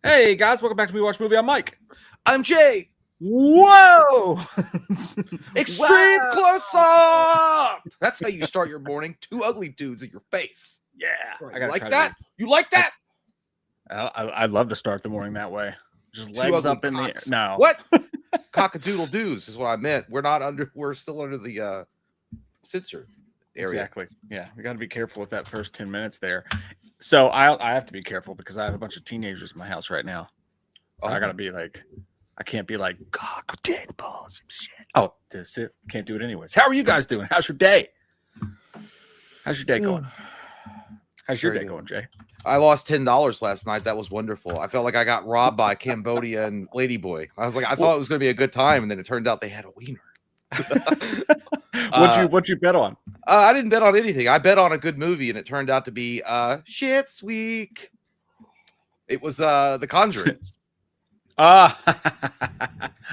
Hey guys, welcome back to We Watch Movie. I'm Mike. I'm Jay. Whoa! Extreme close up. That's how you start your morning. Two ugly dudes in your face. Yeah, Right. You like that? You like that? I'd love to start the morning that way. Just Two legs ugly up in the air. cocks. No. What? Cockadoodle doos is what I meant. We're still under the censor area. Exactly. Yeah, we got to be careful with that first 10 minutes there. So I have to be careful because I have a bunch of teenagers in my house right now. So I got to be like, I can't be like, God, dead balls and shit. Oh, that's it. Can't do it anyways. How are you guys doing? How's your day? How's your day going? How's your day going, Jay? I lost $10 last night. That was wonderful. I felt like I got robbed by Cambodia and Ladyboy. I was like, I thought it was going to be a good time, and then it turned out they had a wiener. What you bet on? I didn't bet on anything. I bet on a good movie, and it turned out to be Shit's Week. It was The Conjuring. I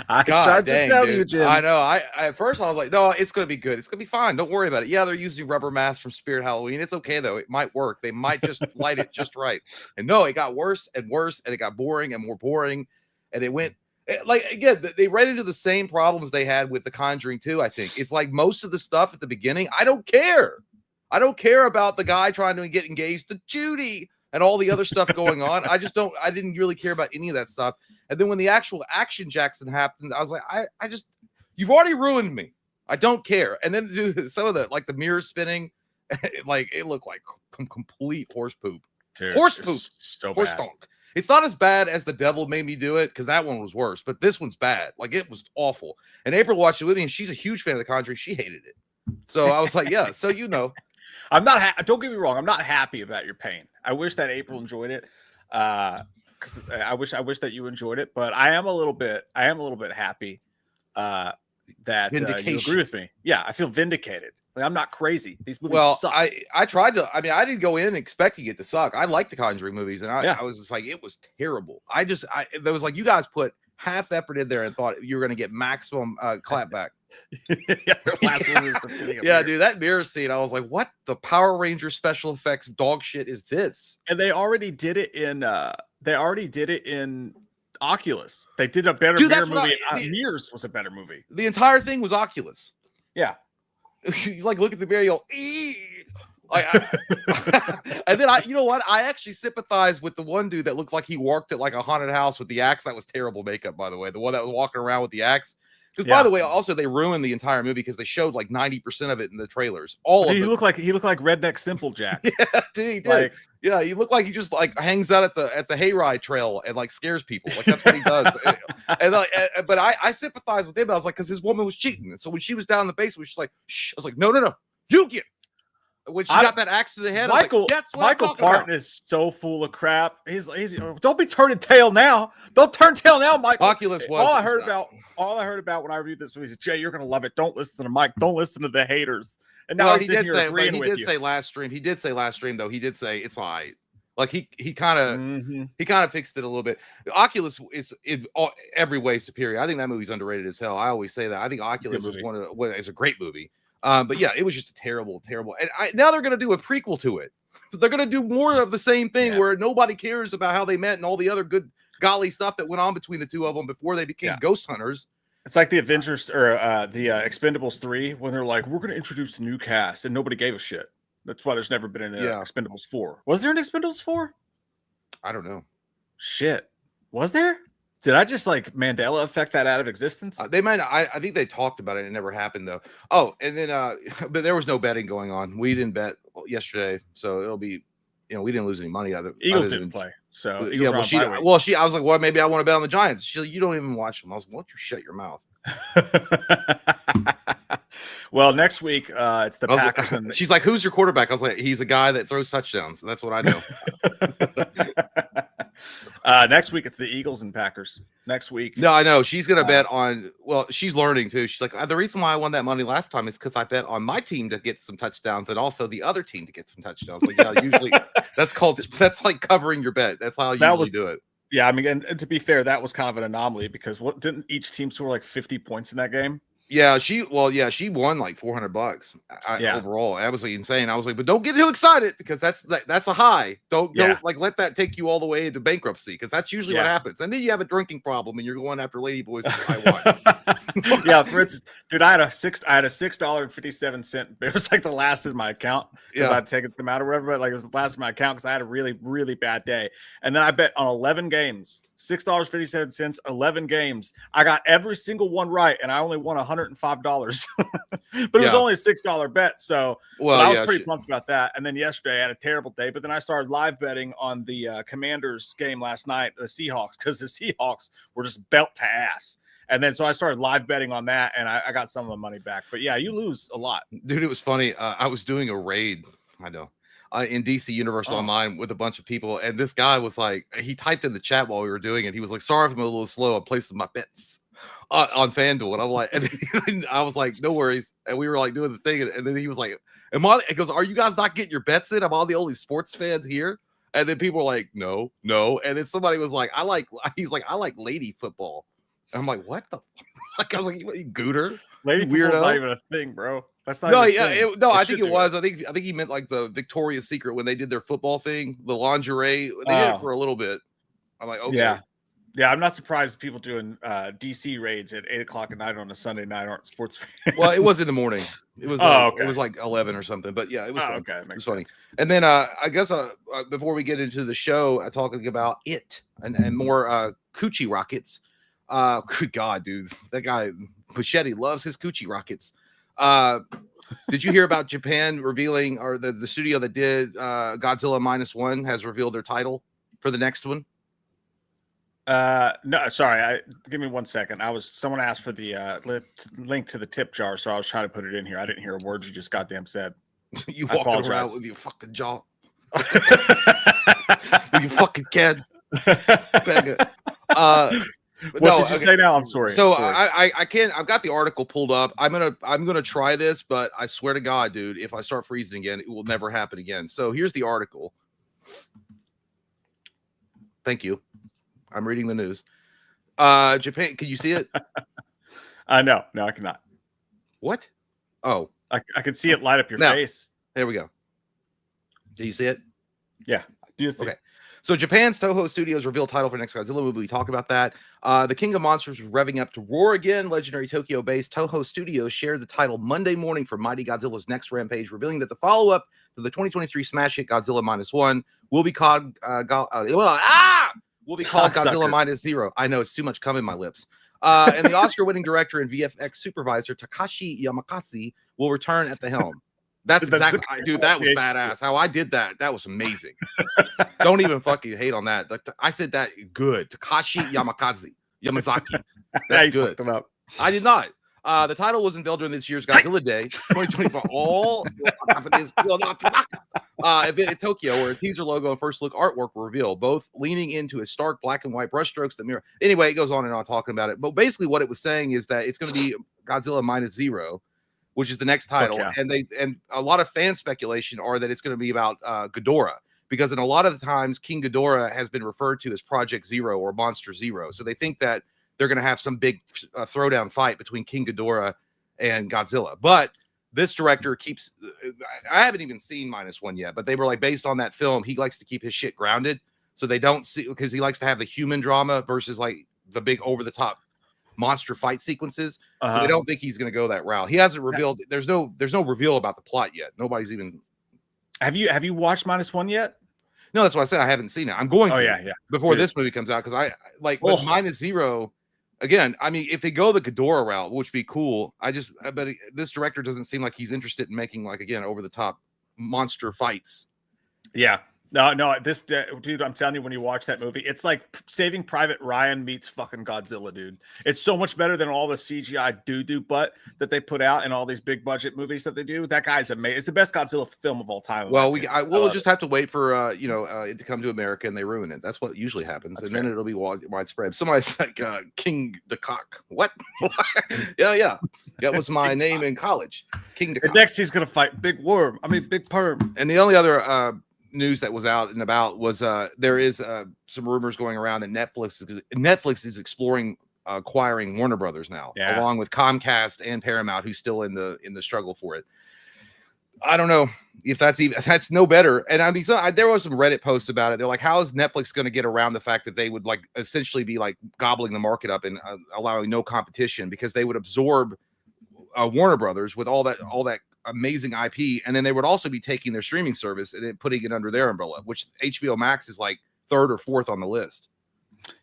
God, tried dang, to tell dude. you, Jim. I know. I at first I was like, no, it's gonna be good. It's gonna be fine. Don't worry about it. Yeah, they're using rubber masks from Spirit Halloween. It's okay though. It might work. They might just light it just right. And no, it got worse and worse, and it got boring and more boring. And it went like again, they ran into the same problems they had with The Conjuring 2. I think it's like most of the stuff at the beginning. I don't care. I don't care about the guy trying to get engaged to Judy and all the other stuff going on. I didn't really care about any of that stuff. And then when the actual action Jackson happened, I was like, you've already ruined me. I don't care. And then some of the, like the mirror spinning, it looked like complete horse poop. Dude, Horse poop. So horse bad. donk. It's not as bad as The Devil Made Me Do It, because that one was worse, but this one's bad. Like, it was awful. And April watched it with me, and she's a huge fan of The Conjuring. She hated it. So I was like, yeah, so you know. I'm not don't get me wrong, I'm not happy about your pain. I wish that April enjoyed it. Because I wish that you enjoyed it, but I am a little bit happy that you agree with me. Yeah, I feel vindicated. Like, I'm not crazy. These movies suck. I tried to. I mean, I didn't go in expecting it to suck. I like the Conjuring movies, and I was just like, it was terrible. There was like, you guys put half effort in there and thought you were going to get maximum clapback. Yeah, last one was dude, that mirror scene, I was like, what the Power Ranger special effects dog shit is this? And they already did it in Oculus. They did a better mirror movie. Mirrors was a better movie. The entire thing was Oculus. Yeah. You like look at the mirror, you go, and then you know what? I actually sympathize with the one dude that looked like he worked at like a haunted house with the axe. That was terrible makeup, by the way. The one that was walking around with the axe. Because by the way, also they ruined the entire movie because they showed like 90% of it in the trailers. He looked like Redneck Simple Jack. Yeah, dude, he did. Like, yeah, he looked like he just like hangs out at the hayride trail and like scares people. Like that's what he does. But I sympathize with him. I was like, because his woman was cheating, and so when she was down in the basement, she's like, "Shh." I was like, "No, you get." When she got that axe to the head, Michael Parton is so full of crap. He's don't be turning tail now. Don't turn tail now, Michael. Oculus was all I heard about when I reviewed this movie is, Jay, you're gonna love it. Don't listen to Mike. Don't listen to the haters. And now he did say last stream. He did say last stream though. He did say it's all right. Like he kind of fixed it a little bit. Oculus is in every way superior. I think that movie's underrated as hell. I always say that. I think Oculus is a great movie. But yeah, it was just a terrible. And now they're going to do a prequel to it. They're going to do more of the same thing where nobody cares about how they met and all the other good golly stuff that went on between the two of them before they became ghost hunters. It's like the Avengers or the Expendables 3 when they're like, we're going to introduce the new cast and nobody gave a shit. That's why there's never been an Expendables 4. Was there an Expendables 4? I don't know. Shit. Was there? Did I just like Mandela affect that out of existence? They might. I think they talked about it. It never happened though. Oh, and then but there was no betting going on. We didn't bet yesterday, so it'll be. We didn't lose any money. Eagles didn't play, so I was like, well, maybe I want to bet on the Giants. She's like, you don't even watch them. I was like, why don't you shut your mouth? Well, next week it's the Packers. She's like, who's your quarterback? I was like, he's a guy that throws touchdowns. That's what I know. Next week it's the Eagles and Packers. Next week. No, I know she's gonna bet on. Well, she's learning too. She's like, the reason why I won that money last time is because I bet on my team to get some touchdowns and also the other team to get some touchdowns. Like, yeah, usually that's like covering your bet. That's how you usually do it. Yeah, I mean, and to be fair, that was kind of an anomaly because didn't each team score like 50 points in that game? Yeah, she won like $400 Yeah. overall. Absolutely insane. I was like, but don't get too excited because that's a high. Don't like let that take you all the way into bankruptcy because that's usually what happens. And then you have a drinking problem and you're going after ladyboys to buy wine. Yeah, for instance, dude, I had a $6.57. It was like the last in my account because I'd taken some out or whatever, but like it was the last in my account because I had a really, really bad day. And then I bet on 11 games, $6.57, 11 games. I got every single one right, and I only won $105. But it was only a $6 bet. So I was pretty pumped about that. And then yesterday I had a terrible day, but then I started live betting on the Commanders game last night, the Seahawks, because the Seahawks were just belt to ass. And then so I started live betting on that, and I got some of the money back. But yeah, you lose a lot. Dude, it was funny. I was doing a raid. I know. In DC Universal Online with a bunch of people, and this guy was like, he typed in the chat while we were doing it. He was like, "Sorry if I'm a little slow. I'm placing my bets on FanDuel," and I'm like, and I was like, "No worries." And we were like doing the thing, and then he was like, He goes, "Are you guys not getting your bets in? I'm all the only sports fans here." And then people were like, "No." And then somebody was like, "I like lady football." And I'm like, "What the?" Like I was like, "You gooter." Lady football's not even a thing, bro. That's not I think it was. I think he meant like the Victoria's Secret when they did their football thing, the lingerie. They did it for a little bit. I'm like, okay. Yeah, I'm not surprised people doing DC raids at 8:00 at night on a Sunday night aren't sports fans. Well, it was in the morning. It was it was like 11 or something. But yeah, it was okay. It makes sense. And then I guess before we get into the show, talking about it and more coochie rockets. Good God, dude, that guy Machete loves his coochie rockets. Did you hear about Japan revealing, or the studio that did Godzilla -1 has revealed their title for the next one? No, sorry. Give me 1 second. Someone asked for the link to the tip jar, so I was trying to put it in here. I didn't hear a word you just goddamn said. You walking around with your fucking jaw. You fucking kid. What did you say now? I'm sorry. So I can't. I've got the article pulled up. I'm gonna try this, but I swear to God, dude, if I start freezing again, it will never happen again. So here's the article. Thank you. I'm reading the news. Japan. Can you see it? No, I cannot. What? Oh, I can see it light up your face. There we go. Do you see it? Yeah. Do you see it? So Japan's Toho Studios revealed title for next Godzilla movie. We talk about that. The King of Monsters was revving up to roar again. Legendary Tokyo-based Toho Studios shared the title Monday morning for Mighty Godzilla's next rampage, revealing that the follow-up to the 2023 smash hit Godzilla -1 will be called Godzilla -0. I know it's too much cum in my lips. And the Oscar-winning director and VFX supervisor Takashi Yamakasi will return at the helm. That's exactly, dude. That was badass. How I did that was amazing. Don't even fucking hate on that. Like, I said that good. Takashi Yamazaki. That's good. Them up. I did not. The title was unveiled during this year's Godzilla Day 2024. All event in Tokyo, where a teaser logo and first look artwork were revealed, both leaning into a stark black and white brushstrokes that mirror. Anyway, it goes on and on talking about it. But basically, what it was saying is that it's going to be Godzilla -0. Which is the next title, and a lot of fan speculation are that it's going to be about Ghidorah, because in a lot of the times King Ghidorah has been referred to as Project Zero or Monster Zero, so they think that they're going to have some big throwdown fight between King Ghidorah and Godzilla. But this director keeps, I haven't even seen -1 yet, but they were like, based on that film, he likes to keep his shit grounded, so they don't see, because he likes to have the human drama versus like the big over the top monster fight sequences. So they don't think he's going to go that route. He hasn't revealed. There's no reveal about the plot yet. Nobody's even. Have you watched -1 yet? No, that's why I said I haven't seen it. I'm going to. Yeah. Before this movie comes out, because I like -0. Again, I mean, if they go the Ghidorah route, which would be cool. But this director doesn't seem like he's interested in making, like, again, over the top monster fights. Yeah. No, this dude, I'm telling you, when you watch that movie, it's like Saving Private Ryan meets fucking Godzilla, dude. It's so much better than all the CGI doo-doo butt that they put out in all these big budget movies that they do. That guy's amazing. It's the best Godzilla film of all time. Well, we'll just have to wait for it to come to America and they ruin it. That's what usually happens. That's fair. Then it'll be widespread. Somebody's like King the Cock. What? yeah. That was my name in college. King the Cock. Next he's gonna fight Big Perm. And the only other news that was out and about was there is some rumors going around that Netflix is exploring acquiring Warner Brothers now, along with Comcast and Paramount, who's still in the struggle for it. I don't know if that's no better. And I mean, there was some Reddit posts about it. They're like, how is Netflix going to get around the fact that they would like essentially be like gobbling the market up and allowing no competition, because they would absorb Warner Brothers with all that amazing IP, and then they would also be taking their streaming service and then putting it under their umbrella, which HBO Max is like 3rd or 4th on the list.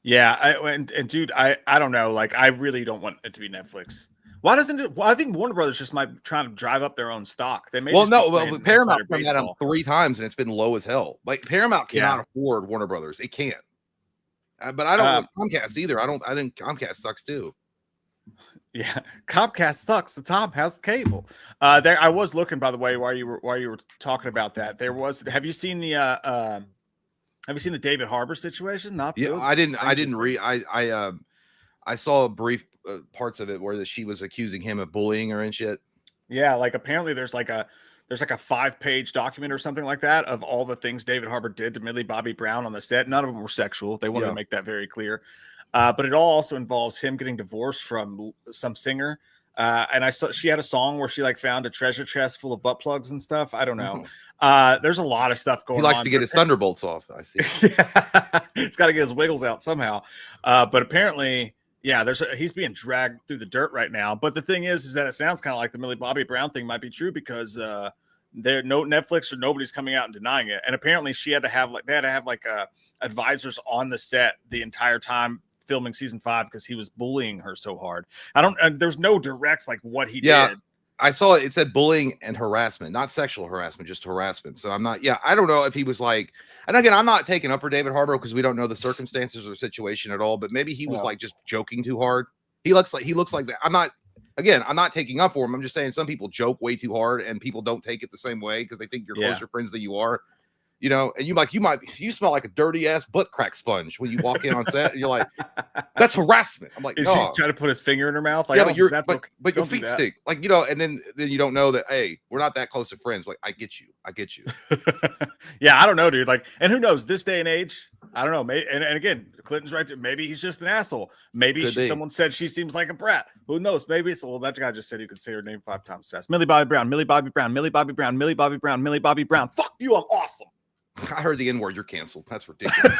Yeah, and dude, I don't know. Like, I really don't want it to be Netflix. Why doesn't it? Well, I think Warner Brothers just might try to drive up their own stock. They may. Paramount come at them 3 times and it's been low as hell. Like, Paramount cannot afford Warner Brothers. It can't. But I don't want Comcast either. I think Comcast sucks too. Yeah, Comcast sucks. The Tom has cable. I was looking, by the way, while you were talking about that. Have you seen the David Harbour situation? I didn't read. I saw brief parts of it where she was accusing him of bullying her and shit. Yeah, like apparently there's like a 5-page document or something like that of all the things David Harbour did to Millie Bobby Brown on the set. None of them were sexual. They wanted to make that very clear. But it all also involves him getting divorced from some singer. And I saw she had a song where she like found a treasure chest full of butt plugs and stuff. I don't know. There's a lot of stuff going on. He likes to get his thunderbolts off. I see. He's got to get his wiggles out somehow. But apparently, he's being dragged through the dirt right now. But the thing is that it sounds kind of like the Millie Bobby Brown thing might be true, because there no Netflix or nobody's coming out and denying it. And apparently they had to have advisors on the set the entire time filming season 5 because he was bullying her so hard. There's no direct like what he did. I saw it said bullying and harassment, not sexual harassment, just harassment. So I don't know if he was like, and again, I'm not taking up for David Harbour because we don't know the circumstances or situation at all, but maybe he was like just joking too hard. He looks like that. I'm not taking up for him. I'm just saying some people joke way too hard and people don't take it the same way because they think you're closer friends than you are. You know, and you smell like a dirty ass butt crack sponge when you walk in on set, and you're like, that's harassment. I'm like, is he trying to put his finger in her mouth? Like, but your feet stink. Like, and then you don't know that, hey, we're not that close to friends. Like, I get you. Yeah, I don't know, dude. Like, and who knows, this day and age, I don't know. Maybe, and again, Clinton's right. Maybe he's just an asshole. Maybe someone said she seems like a brat. Who knows? Maybe it's, that guy just said you could say her name 5 times fast. Millie Bobby Brown, Millie Bobby Brown, Millie Bobby Brown, Millie Bobby Brown, Millie Bobby Brown. Fuck you, I'm awesome. I heard the N-word. You're canceled. That's ridiculous.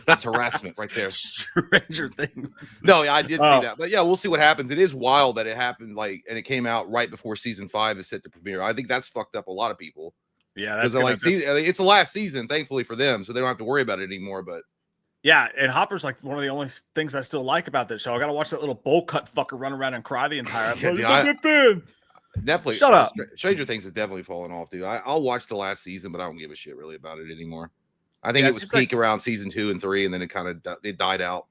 That's harassment right there. Stranger Things. No, I did see that. But yeah, we'll see what happens. It is wild that it happened and it came out right before season 5 is set to premiere. I think that's fucked up a lot of people. Yeah, it's the last season, thankfully for them, so they don't have to worry about it anymore. But yeah, and Hopper's like one of the only things I still like about this show. I got to watch that little bowl cut fucker run around and cry the entire episode. Definitely. Shut up. Stranger Things has definitely fallen off, dude. I'll watch the last season, but I don't give a shit really about it anymore. I think it was peak around season 2 and 3, and then it died out.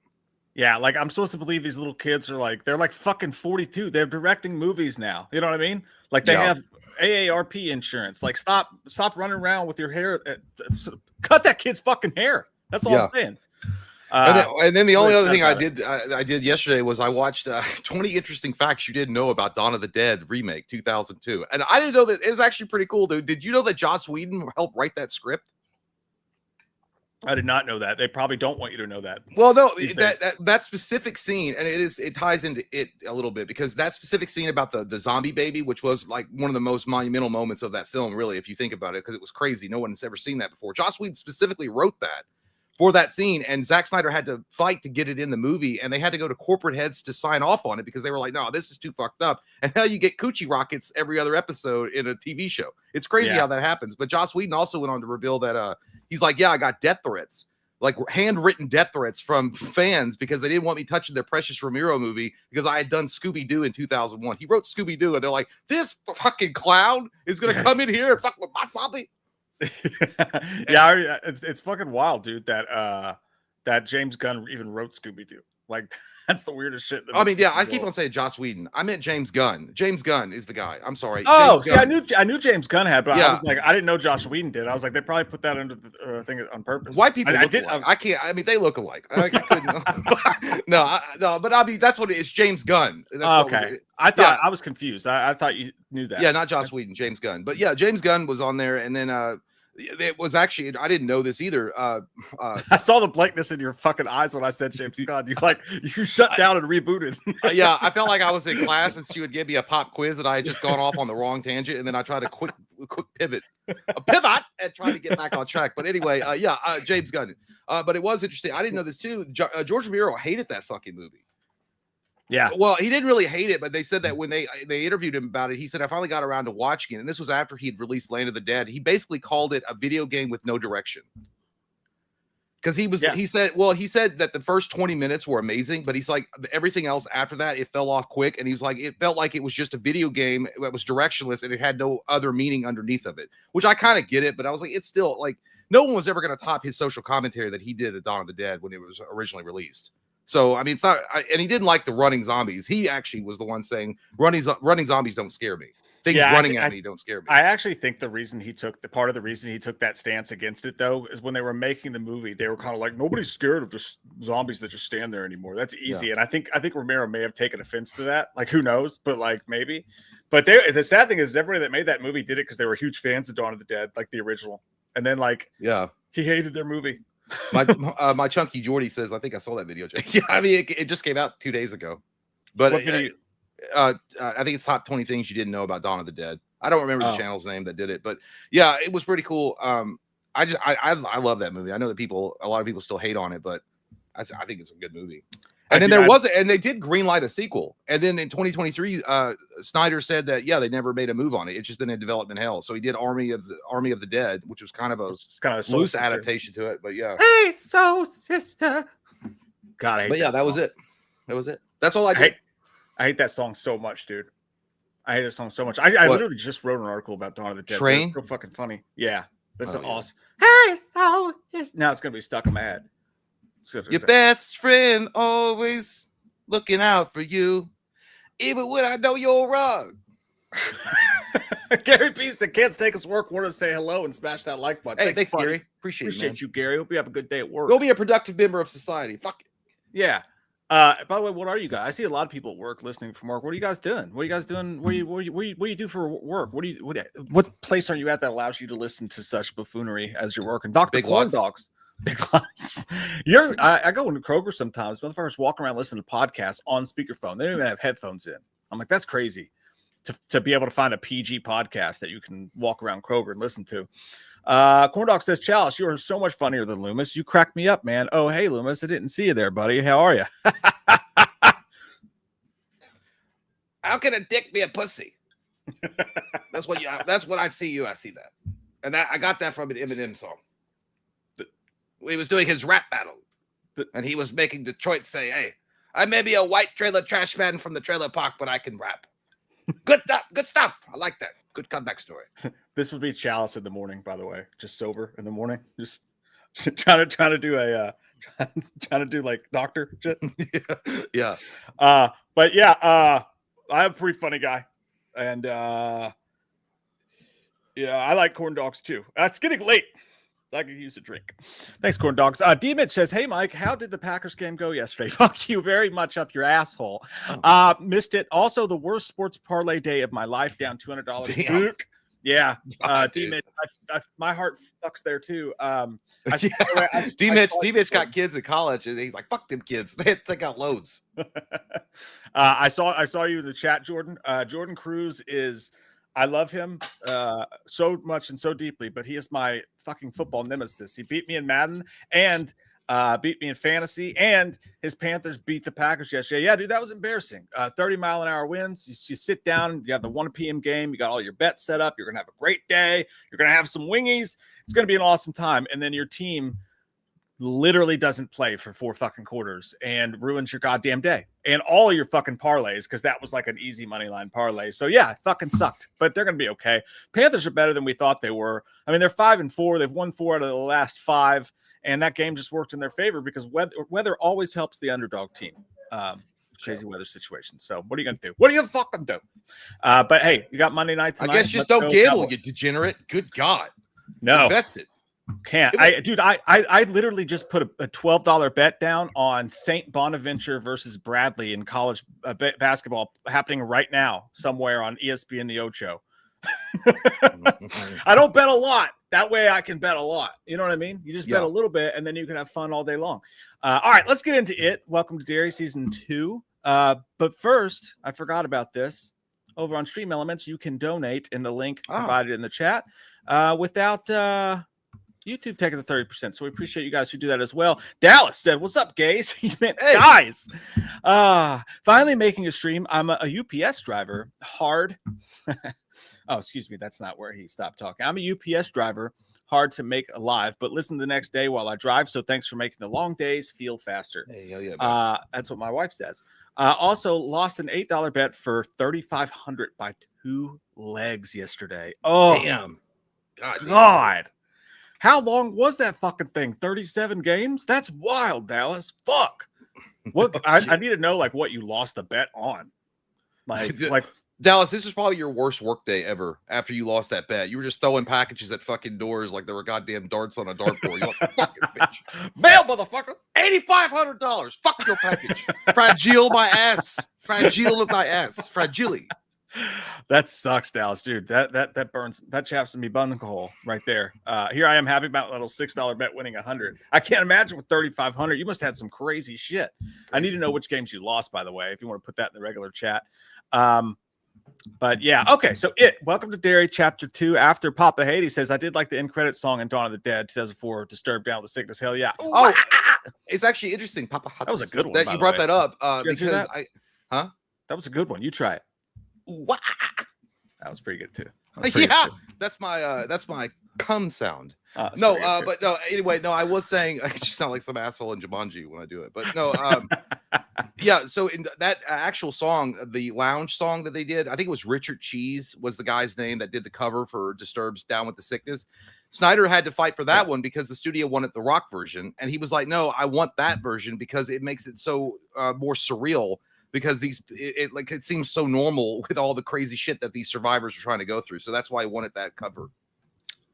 Yeah, like I'm supposed to believe these little kids are they're like fucking 42. They're directing movies now. You know what I mean? Like they have AARP insurance. Like stop running around with your hair. Cut that kid's fucking hair. That's all I'm saying. And then the only other thing I did yesterday was I watched 20 interesting facts you didn't know about Dawn of the Dead remake 2002, and I didn't know that. It's actually pretty cool, dude. Did you know that Joss Whedon helped write that script? I did not know that. They probably don't want you to know that. Well, no, that specific scene, and it ties into it a little bit, because that specific scene about the zombie baby, which was like one of the most monumental moments of that film, really, if you think about it, because it was crazy. No one's ever seen that before. Joss Whedon specifically wrote that for that scene, and Zack Snyder had to fight to get it in the movie, and they had to go to corporate heads to sign off on it because they were like, no, this is too fucked up. And now you get coochie rockets every other episode in a TV show. It's crazy how that happens. But Joss Whedon also went on to reveal that he's like, I got death threats, like handwritten death threats from fans because they didn't want me touching their Precious Ramiro movie because I had done Scooby-Doo in 2001. He wrote Scooby-Doo, and they're like, this fucking clown is going to come in here and fuck with my zombie. Yeah, it's fucking wild, dude, that James Gunn even wrote Scooby-Doo. Like, that's the weirdest shit. I keep on saying Joss Whedon. I meant James Gunn. James Gunn is the guy. I'm sorry. I knew James Gunn had, but I was like, I didn't know Joss Whedon did. I was like, they probably put that under the thing on purpose. White people look alike. I can't. I mean, they look alike. I couldn't. No, but I mean, that's what it is. James Gunn. Okay. I thought I was confused. I thought you knew that. Yeah, not Joss Whedon, James Gunn. But yeah, James Gunn was on there, and then It was actually, I didn't know this either. I saw the blankness in your fucking eyes when I said James Gunn. You shut down and rebooted. Yeah, I felt like I was in class and she would give me a pop quiz and I had just gone off on the wrong tangent, and then I tried a quick pivot and try to get back on track. But anyway, James Gunn. But it was interesting. I didn't know this too. George Romero hated that fucking movie. Yeah. Well, he didn't really hate it, but they said that when they interviewed him about it, he said, I finally got around to watching it. And this was after he'd released Land of the Dead. He basically called it a video game with no direction. Because he said that the first 20 minutes were amazing, but he's like, everything else after that, it fell off quick. And he's like, it felt like it was just a video game that was directionless and it had no other meaning underneath of it, which I kind of get it. But I was like, it's still like, no one was ever going to top his social commentary that he did at Dawn of the Dead when it was originally released. So, I mean, it's not, and he didn't like the running zombies. He actually was the one saying running zombies don't scare me. Things running at me don't scare me. I actually think part of the reason he took that stance against it, though, is when they were making the movie, they were kind of like, nobody's scared of just zombies that just stand there anymore. That's easy. Yeah. And I think Romero may have taken offense to that. Like, who knows? But like, maybe. But the sad thing is, everybody that made that movie did it because they were huge fans of Dawn of the Dead, like the original. And then, like, he hated their movie. My Chunky Jordy says, I think I saw that video, Jake. Yeah, I mean, it just came out 2 days ago. But I think it's top 20 things you didn't know about Dawn of the Dead. I don't remember the channel's name that did it, but yeah, it was pretty cool. I love that movie. I know that a lot of people still hate on it, but I think it's a good movie. And then and they did greenlight a sequel. And then in 2023, Snyder said that they never made a move on it. It's just been in development hell. So he did Army of the Dead, which was kind of a loose adaptation to it. But yeah, hey, soul sister. God, I hate that was it. That was it. That's all I did. I hate that song so much, dude. I hate that song so much. I literally just wrote an article about Dawn of the Dead. Train? It's so fucking funny. Yeah, that's awesome. Hey, soul sister. Now it's gonna be stuck in my head. Your best friend always looking out for you, even when I know you're wrong. Gary P said, can't take us work. Want to say hello and smash that like button. Hey, thanks Gary. Appreciate you, Gary. Hope you have a good day at work. Go be a productive member of society. Fuck it. Yeah. By the way, what are you guys? I see a lot of people at work listening from work. What are you guys doing? What are you guys doing? What do you do for work? What place are you at that allows you to listen to such buffoonery as you're working? Dr. Corn Dogs. Big lots. I go into Kroger sometimes. Motherfuckers walk around listening to podcasts on speakerphone. They don't even have headphones in. I'm like, that's crazy to be able to find a PG podcast that you can walk around Kroger and listen to. Corn Dog says, Chalice, you are so much funnier than Loomis. You cracked me up, man. Oh, hey, Loomis. I didn't see you there, buddy. How are you? How can a dick be a pussy? That's what I see you. I see that. And I got that from an Eminem song. He was doing his rap battle, and he was making Detroit say, hey, I may be a white trailer trash man from the trailer park, but I can rap. Good stuff. I like that. Good comeback story. This would be Chalice in the morning, by the way. Just sober in the morning. Just trying to do like doctor shit. Yeah. But yeah, I'm a pretty funny guy. And I like corn dogs too. It's getting late. I could use a drink. Thanks, corn dogs. D-Mitch says, hey, Mike, how did the Packers game go yesterday? Fuck you very much up your asshole. Missed it. Also, the worst sports parlay day of my life, down $200. Yeah. D-Mitch, my heart fucks there too. D-Mitch got kids in college, and he's like, fuck them kids. They got loads. I saw you in the chat, Jordan. Jordan Cruz is... I love him so much and so deeply, but he is my fucking football nemesis. He beat me in Madden and beat me in fantasy, and his Panthers beat the Packers yesterday. Yeah, dude, that was embarrassing. 30-mile-an-hour winds. You sit down, you have the 1 p.m. game, you got all your bets set up, you're going to have a great day, you're going to have some wingies. It's going to be an awesome time, and then your team literally doesn't play for 4 fucking quarters and ruins your goddamn day and all of your fucking parlays, because that was like an easy money line parlay. So yeah, it fucking sucked, but they're gonna be okay. Panthers are better than we thought they were. I mean, they're 5-4. They've won 4 out of the last 5, and that game just worked in their favor because weather always helps the underdog team. Crazy weather situation. So what are you gonna do? What are you fucking do? But hey, you got Monday night tonight. I guess just don't gamble, you degenerate. Good God. No. Invested. Can't. I literally just put a $12 bet down on St. Bonaventure versus Bradley in college basketball happening right now somewhere on ESPN The Ocho. I don't bet a lot, That way I can bet a lot. You know what I mean? You just bet Yeah. a little bit and then you can have fun all day long. All right, let's get into it. Welcome to Derry Season 2. But first, I forgot about this. Over on Stream Elements, you can donate in the link provided in the chat without YouTube taking the 30%. So we appreciate you guys who do that as well. Dallas said, "What's up, gays?" He meant guys. Finally making a stream. I'm a UPS driver. Hard. Oh, excuse me. That's not where he stopped talking. I'm a UPS driver. Hard to make alive, but listen the next day while I drive. So thanks for making the long days feel faster. Hey, hell yeah, that's what my wife says. Also lost an $8 bet for 3,500 by 2 legs yesterday. Oh, damn. God. How long was that fucking thing? 37 games? That's wild, Dallas. Fuck. What I need to know like what you lost the bet on. Like Dallas, this is probably your worst work day ever after you lost that bet. You were just throwing packages at fucking doors like there were goddamn darts on a dartboard. You're like, fucking bitch. Mail, motherfucker. $8,500. Fuck your package. Fragile my ass. Fragile my ass. Fragile. That sucks, Dallas, dude. That burns. That chaps me bunghole right there. Here I am happy about a little $6 bet winning 100. I can't imagine with 3,500. You must have had some crazy shit. I need to know which games you lost, by the way, if you want to put that in the regular chat. But yeah, okay. So welcome to Derry, Chapter 2. After Papa Haiti says, I did like the end credit song in Dawn of the Dead, 2004, Disturbed Down with Sickness. Hell yeah. Oh, it's actually interesting, Papa. That was a good one. That you brought that up because that? That was a good one. You try it. Wah. That was pretty good too. Yeah, that's my cum sound. No, but no. Anyway, no. I was saying I just sound like some asshole in Jumanji when I do it, but no. Yeah. So in that actual song, the lounge song that they did, I think it was Richard Cheese was the guy's name that did the cover for Disturbed's Down with the Sickness. Snyder had to fight for that one because the studio wanted the rock version, and he was like, "No, I want that version because it makes it so more surreal." Because it seems so normal with all the crazy shit that these survivors are trying to go through. So that's why I wanted that cover.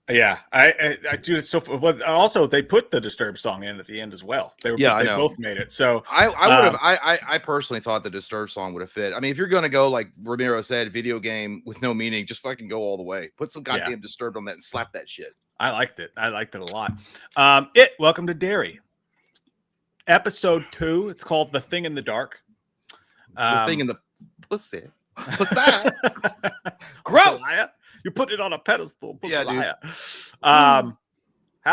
Yeah, I do. So, but also they put the Disturbed song in at the end as well. They both made it. So I personally thought the Disturbed song would have fit. I mean, if you're gonna go like Ramiro said, video game with no meaning, just fucking go all the way. Put some goddamn Disturbed on that and slap that shit. I liked it. I liked it a lot. Welcome to Derry. Episode 2. It's called The Thing in the Dark. The thing in the pussy. What's that? Gross. You put it on a pedestal. Pussy. Yeah,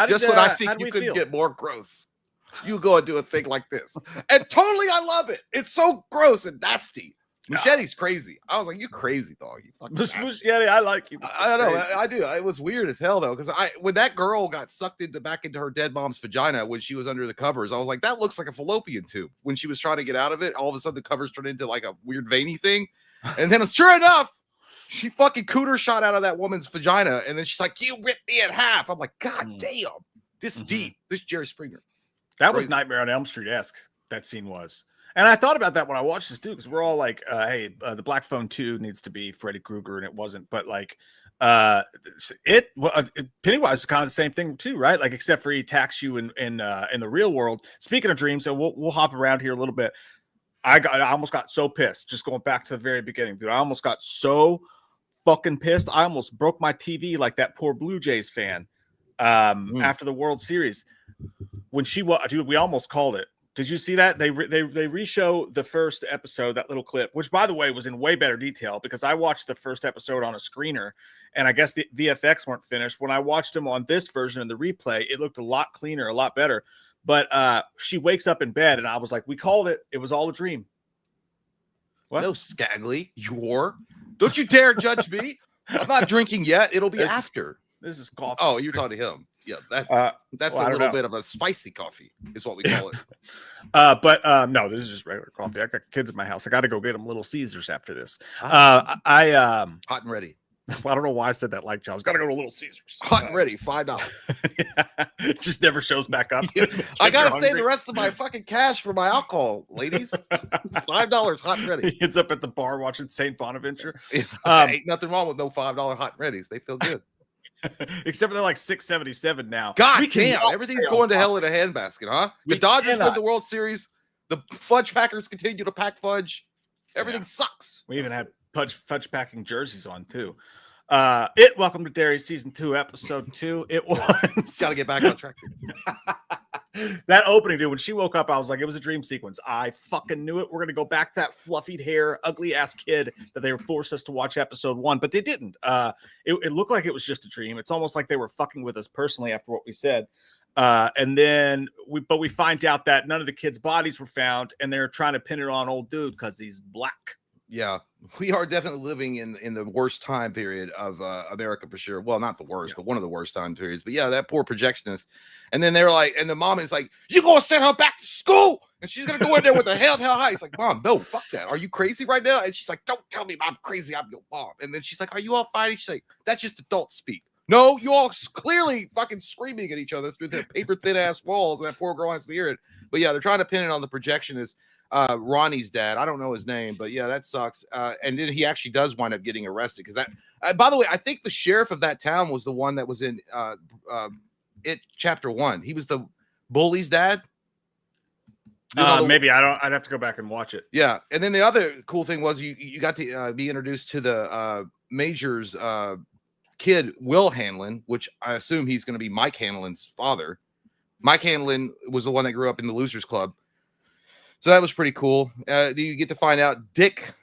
dude. When I think you could get more gross. You go and do a thing like this. And totally I love it. It's so gross and nasty. Machete's crazy. I was like, you crazy dog. You fucking Machete, I like you. I don't know. I do. It was weird as hell though, because when that girl got sucked back into her dead mom's vagina when she was under the covers, I was like, that looks like a fallopian tube. When she was trying to get out of it, all of a sudden the covers turned into like a weird veiny thing. And then sure enough, she fucking cooter shot out of that woman's vagina, and then she's like, "You ripped me in half." I'm like, God damn, this deep. This Jerry Springer. That was Nightmare on Elm Street-esque. That scene was. And I thought about that when I watched this too, because we're all like, "Hey, the Black Phone 2 needs to be Freddy Krueger," and it wasn't. But like, Pennywise is kind of the same thing too, right? Like, except for he attacks you in the real world. Speaking of dreams, so we'll hop around here a little bit. I almost got so pissed. Just going back to the very beginning, dude. I almost got so fucking pissed. I almost broke my TV like that poor Blue Jays fan after the World Series when dude, we almost called it. Did you see that? They re-show the first episode, that little clip, which by the way was in way better detail because I watched the first episode on a screener and I guess the VFX weren't finished. When I watched them on this version of the replay, it looked a lot cleaner, a lot better. But she wakes up in bed and I was like, we called it. It was all a dream. What? No, Skagley, don't you dare judge me. I'm not drinking yet. It'll be after. This is coffee. Oh, you're talking to him. Yeah, that's a little bit of a spicy coffee is what we call it. No, this is just regular coffee. I got kids in my house. I got to go get them Little Caesars after this. Hot and ready. I don't know why I said that like Charles. Got to go to Little Caesars. Hot and ready, $5. Yeah, it just never shows back up. I gotta save the rest of my fucking cash for my alcohol, ladies. $5 hot and ready. He ends up at the bar watching Saint Bonaventure. Ain't nothing wrong with no $5 hot and readies. They feel good. Except they're like $6.77 now. God damn, everything's going to hell in a handbasket, huh? The Dodgers win the World Series. The fudge packers continue to pack fudge. Everything sucks. We even had fudge packing jerseys on too. Welcome to Derry season 2, episode 2. It was Gotta get back on track. that opening, dude. When she woke up, I was like, it was a dream sequence. I fucking knew it. We're gonna go back to that fluffied hair, ugly ass kid that they forced us to watch episode 1, but they didn't. It looked like it was just a dream. It's almost like they were fucking with us personally after what we said. And then we find out that none of the kids' bodies were found, and they're trying to pin it on old dude because he's black. Yeah, we are definitely living in the worst time period of America for sure. Well, not the worst, but one of the worst time periods. But yeah, that poor projectionist. And then they're like, and the mom is like, "You gonna send her back to school, and she's gonna go in there with a hell high." It's like, "Mom, no, fuck that. Are you crazy right now?" And she's like, "Don't tell me I'm crazy. I'm your mom." And then she's like, "Are you all fighting?" She's like, "That's just adult speak." No, you all clearly fucking screaming at each other through their paper thin ass walls, and that poor girl has to hear it. But yeah, they're trying to pin it on the projectionist. Ronnie's dad. I don't know his name, but yeah, that sucks. And then he actually does wind up getting arrested because that. By the way, I think the sheriff of that town was the one that was in it chapter 1. He was the bully's dad. Maybe I'd have to go back and watch it. Yeah, and then the other cool thing was you got to be introduced to the Major's kid, Will Hanlon, which I assume he's going to be Mike Hanlon's father. Mike Hanlon was the one that grew up in the Losers Club. So that was pretty cool. You get to find out Dick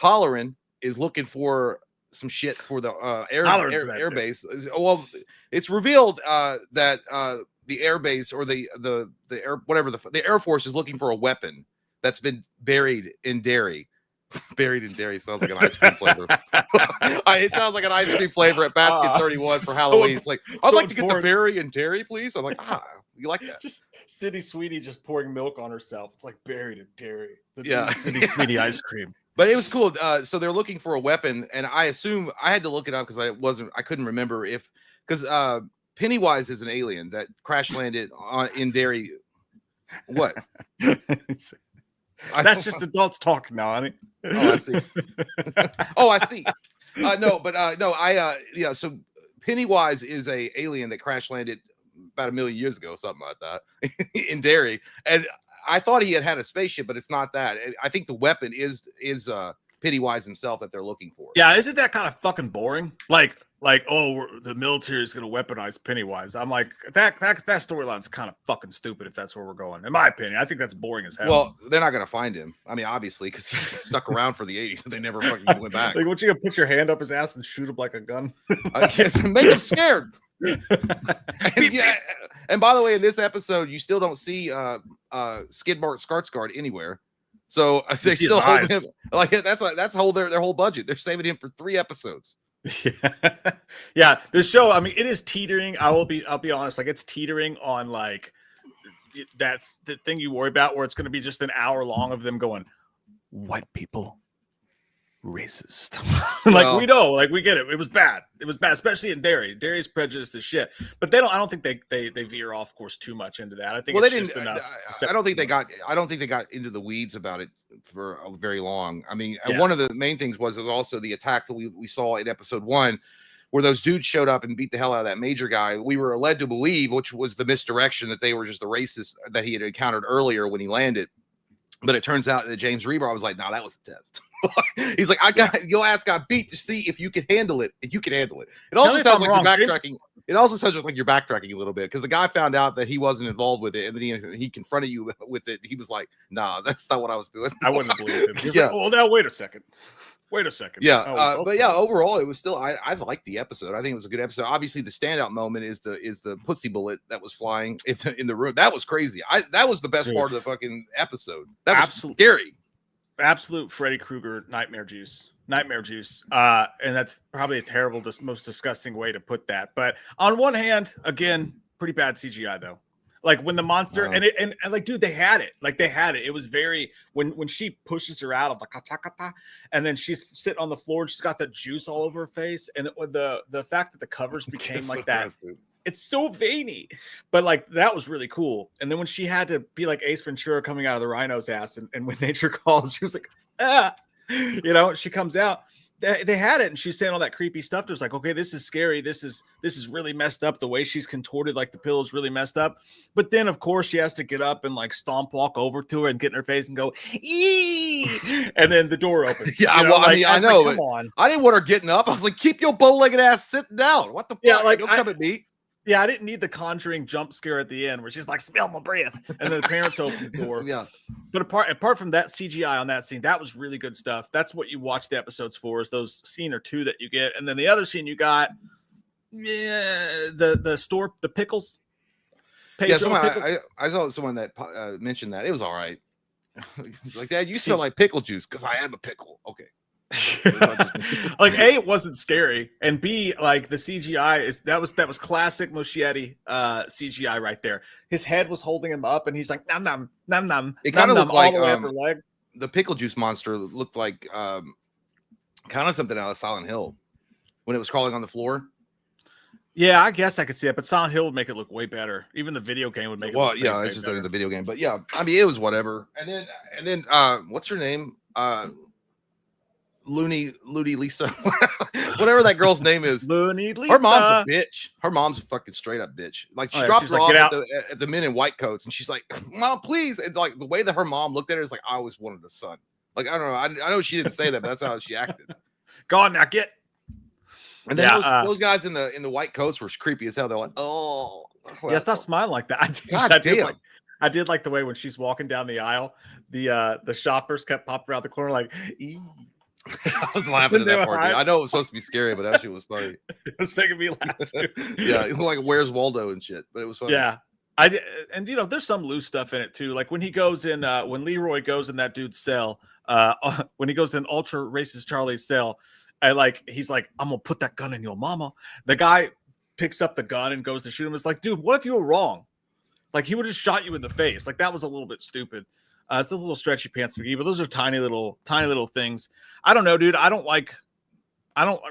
Holleran is looking for some shit for the air base. Well, it's revealed that the air base or the air whatever the Air Force is looking for a weapon that's been buried in Derry. Buried in Derry sounds like an ice cream flavor. It sounds like an ice cream flavor at Basket 31 for Halloween. It's like, I'd like to get the berry in Derry, please. I'm like, you like that? Just City Sweetie just pouring milk on herself. It's like buried in Derry. Yeah, City Sweetie ice cream. But it was cool. So they're looking for a weapon, and I assume I had to look it up because I couldn't remember because Pennywise is an alien that crash landed in Derry. What? That's just adults talking now, honey. Oh, I see. I see. Yeah. So Pennywise is a alien that crash landed about 1 million years ago, something like that, in Derry. And I thought he had a spaceship, but it's not that. I think the weapon is Pennywise himself that they're looking for. Yeah, isn't that kind of fucking boring? Like the military is going to weaponize Pennywise. I'm like, that storyline's kind of fucking stupid if that's where we're going. In my opinion, I think that's boring as hell. Well, they're not going to find him. I mean, obviously, because he stuck around for the 80s and they never fucking went back. Like, what, you gonna put your hand up his ass and shoot him like a gun? Yes, make him scared. And by the way, in this episode, you still don't see Skidmark Skarsgård anywhere. So they still hold him like that's their whole budget. They're saving him for 3 episodes. Yeah. This show, I mean, it is teetering. I'll be honest, like it's teetering on like the thing you worry about where it's going to be just an hour long of them going, white people racist. Like, we know, like we get it. It was bad, especially in Derry. Derry's prejudiced as shit, but I don't think they veer off course too much into that. I think they just didn't enough. I don't think they got into the weeds about it for very long. I mean, one of the main things was also the attack that we saw in episode 1 where those dudes showed up and beat the hell out of that major guy. We were led to believe, which was the misdirection, that they were just the racists that he had encountered earlier when he landed. But it turns out that James Rebar was like, "No, that was a test." He's like, your ass got beat to see if you can handle it. And you can handle it. It also sounds like you're backtracking. It also sounds like you're backtracking a little bit because the guy found out that he wasn't involved with it, and then he confronted you with it. He was like, "Nah, that's not what I was doing." I wouldn't have believed him. He's like, "Oh, now wait a second." Yeah, okay. But yeah, overall, it was still I liked the episode. I think it was a good episode. Obviously, the standout moment is the pussy bullet that was flying in the room. That was crazy. That was the best part of the fucking episode. That was scary. Absolute Freddy Krueger nightmare juice. And that's probably a terrible, most disgusting way to put that. But on one hand, again, pretty bad CGI though. Like when the monster and like, dude, they had it. It was very when she pushes her out of the kata, and then she's sitting on the floor and she's got that juice all over her face. And the fact that the covers became like that, it's so veiny. But like that was really cool. And then when she had to be like Ace Ventura coming out of the rhino's ass, and when nature calls, she was like, she comes out. they had it, and she's saying all that creepy stuff. There's like, okay, this is scary. This is really messed up. The way she's contorted, like the pillow is really messed up. But then, of course, she has to get up and like stomp walk over to her and get in her face and go, "Ee!" And then the door opens. Yeah, you know, well, like, I mean, I know. Like, come on. I didn't want her getting up. I was like, keep your bow-legged ass sitting down. What the fuck? Yeah, like, don't come at me. Yeah, I didn't need the Conjuring jump scare at the end where she's like, "Smell my breath," and then the parents open the door. Yeah. But apart from that CGI on that scene, that was really good stuff. That's what you watch the episodes for, is those scene or two that you get, and then the other scene you got, the store, the pickles. Yeah, I saw someone that mentioned that it was all right. Like, Dad, you smell like pickle juice because I am a pickle. Okay. Like, A, it wasn't scary, and B, like the CGI that was classic Muschietti CGI right there. His head was holding him up, and he's like nom nom nom nom. It kind of looked like leg. The pickle juice monster looked like kind of something out of Silent Hill when it was crawling on the floor. Yeah, I guess I could see it, but Silent Hill would make it look way better. Even the video game would make it look yeah, way it's just better. the video game, but yeah, I mean, it was whatever. And then what's her name? Looney Lisa, whatever that girl's name is. Looney Lisa. Her mom's a bitch. Her mom's a fucking straight up bitch. Like, she dropped her like, off at the men in white coats, and she's like, "Mom, please." And like the way that her mom looked at her is like, "I always wanted a son." Like, I don't know. I know she didn't say that, but that's how she acted. Go on now, get. And then those guys in the white coats were creepy as hell. They're like, "Oh, well, yeah, stop smiling like that." I did like the way when she's walking down the aisle, the shoppers kept popping around the corner like, "Ee." I was laughing at that part. I know it was supposed to be scary, but actually it was funny. It was making me laugh too. Yeah, it was like Where's Waldo and shit, but it was funny. Yeah, and there's some loose stuff in it too. Like when he goes in, when Leroy goes in that dude's cell, when he goes in ultra racist Charlie's cell, he's like, "I'm gonna put that gun in your mama." The guy picks up the gun and goes to shoot him. It's like, dude, what if you were wrong? Like, he would have shot you in the face. Like, that was a little bit stupid. It's a little stretchy pants McGee, but those are tiny little things. I don't know, dude. I don't